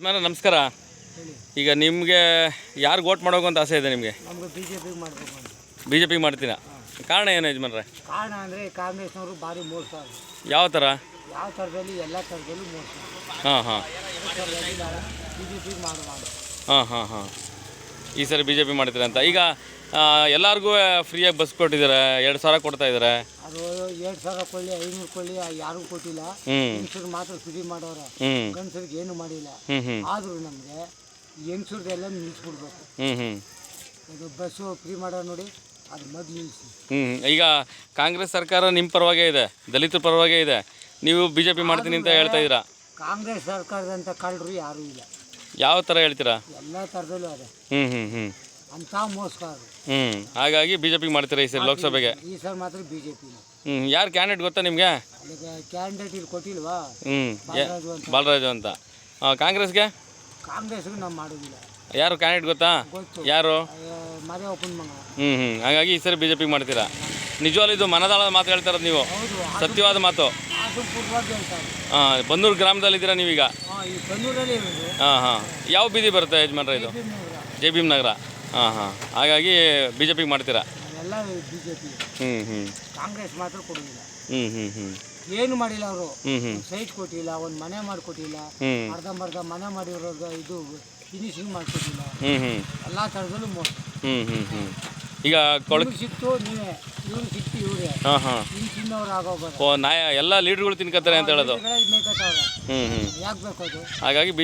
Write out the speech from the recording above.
ಯಜಮಾನ ನಮಸ್ಕಾರ. ಹೇಳಿ. ಈಗ ನಿಮಗೆ ಯಾರು ವೋಟ್ ಮಾಡೋಕು ಅಂತ ಆಸೆ ಇದೆ ನಿಮಗೆ? ನಮ್ಗೆ ಬಿ ಜೆ ಪಿಗೆ ಮಾಡಬೇಕು ಅಂತ. ಬಿ ಜೆ ಪಿಗೆ ಮಾಡ್ತೀರಾ? ಕಾರಣ ಏನು ಯಜಮಾನ್ರೆ? ಕಾರಣ ಅಂದರೆ ಕಾಂಗ್ರೆಸ್ನವರು ಭಾರಿ ಮೋಸ. ಯಾವ ಥರ? ಯಾವ ಥರದಲ್ಲಿ ಎಲ್ಲ ಥರದಲ್ಲೂ ಮೋಸ. ಹಾಂ ಹಾಂ ಬಿ ಜೆ ಪಿಗೆ ಮಾಡುವ ಅಂತ. ಹಾಂ ಹಾಂ ಹಾಂ ಈ ಸರಿ ಬಿ ಜೆ ಪಿ ಮಾಡ್ತೀರಾ ಅಂತ. ಈಗ ಎಲ್ಲರಿಗೂ ಫ್ರೀಯಾಗಿ ಬಸ್ ಕೊಟ್ಟಿದ್ದಾರೆ, 2,000 ಕೊಡ್ತಾ ಇದ್ದಾರೆ. ಅದು 2,000 ಕೊಳ್ಳಿ 500 ಕೊಳ್ಳಿ ಯಾರಿಗೂ ಕೊಟ್ಟಿಲ್ಲ. ಹೆಂಗಸರು ಮಾತ್ರ ಫ್ರೀ ಮಾಡೋರು, ಗಂಡಸರಿಗೆ ಏನು ಮಾಡಿಲ್ಲ. ಆದರೂ ನಮಗೆ ಹೆಂಗಸರದೆಲ್ಲ ನಿಲ್ಲಿಸ್ಬಿಡ್ಬೇಕು. ಇದು ಬಸ್ಸು ಫ್ರೀ ಮಾಡೋ ನೋಡಿ, ಅದು ಮೊದಲು ನಿಲ್ಲಿಸಿ. ಈಗ ಕಾಂಗ್ರೆಸ್ ಸರ್ಕಾರ ನಿಮ್ಮ ಪರವಾಗೇ ಇದೆ, ದಲಿತರ ಪರವಾಗೇ ಇದೆ. ನೀವು ಬಿ ಜೆ ಪಿ ಮಾಡ್ತೀನಿ ಅಂತ ಹೇಳ್ತಾ ಇದ್ದೀರಾ. ಕಾಂಗ್ರೆಸ್ ಸರ್ಕಾರದಂಥ ಕಳ್ಳರು ಯಾರೂ ಇಲ್ಲ. ಯಾವ ಥರ ಹೇಳ್ತೀರಾ? ಎಲ್ಲ ಥರದಲ್ಲೂ ಅದೇ ಅಂಥ ಮೋಸಗಾರರು. ಹಾಗಾಗಿ ಬಿ ಜೆ ಪಿಗೆ ಮಾಡ್ತೀರಾ ಈ ಸರಿ ಲೋಕಸಭೆಗೆ? ಈ ಸರ್ ಮಾತ್ರ ಬಿ ಜೆ ಪಿ. ಯಾರು ಕ್ಯಾಂಡಿಡೇಟ್ ಗೊತ್ತಾ ನಿಮಗೆ? ಅದಕ್ಕೆ ಕ್ಯಾಂಡಿಡೇಟ್ ಇಲ್ಲಿ ಕೊಟ್ಟಿಲ್ವಾ? ಬಾಲರಾಜು ಅಂತ. ಕಾಂಗ್ರೆಸ್ಗೆ? ಕಾಂಗ್ರೆಸ್ಗೆ ನಾವು ಮಾಡೋದಿಲ್ಲ. ಯಾರು ಕ್ಯಾಂಡಿಡೇಟ್ ಗೊತ್ತಾ? ಗೊತ್ತು. ಯಾರು? ಮದೇವಪ್ಪನ ಮಗ. ಹಾಗಾಗಿ ಈ ಸರಿ ಬಿ ಜೆ ಪಿಗೆ ಮಾಡ್ತೀರಾ. ನಿಜವಾಗ್ಲೂ ಇದು ಮನದಾಳದ ಮಾತು ಹೇಳ್ತಾ ಇರೋದು ನೀವು, ಹೌದು, ಸತ್ಯವಾದ ಮಾತು. ಅದು ಪೂರ್ವವಾಗಿ ಹೇಳ್ತಾರೆ. ಬನ್ನೂರು ಗ್ರಾಮದಲ್ಲಿದ್ದೀರಾ ನೀವೀಗ? ಈ ಕಣ್ಣೂರಲ್ಲಿ ಇರೋದು. ಹಾಂ ಯಾವ ಬೀದಿ ಬರುತ್ತೆ ಯಜಮಾನ್ರೆ ಇದು? ಜೆ ಭೀಮ್ ನಗರ. ಹಾಗಾಗಿ ಬಿ ಜೆ ಪಿಗೆ ಮಾಡ್ತೀರಾ? ಎಲ್ಲ ಬಿ ಜೆ ಪಿ. ಕಾಂಗ್ರೆಸ್ ಮಾತ್ರ ಕೊಡೋದಿಲ್ಲ. ಏನು ಮಾಡಿಲ್ಲ ಅವರು. ಸೈಟ್ ಕೊಟ್ಟಿಲ್ಲ, ಒಂದು ಮನೆ ಮಾಡಿಕೊಟ್ಟಿಲ್ಲ, ಅರ್ಧಂಬರ್ಧ ಮನೆ ಮಾಡಿರೋದು ಇದು ಫಿನಿಶಿಂಗ್ ಮಾಡಿಕೊಟ್ಟಿಲ್ಲ. ಎಲ್ಲ ಥರದಲ್ಲೂ ಮೋಸ. ಈಗ ಸಿಕ್ತು ನೀವೇ, ಇವ್ರು ಸಿಕ್ತು ಇವರೇ. ಇನ್ನು ತಿನ್ನೋರು ಆಗೋಗೋದು. ಎಲ್ಲ ಲೀಡರ್ಗಳು ತಿನ್ಕೋತಾರೆ ಅಂತ ಹೇಳೋದು. ಮೇಕತ್ತವ್ರೆ. ಯಾಕೆ ಬೇಕು ಅದು? ಹಾಗಾಗಿ ಬಿ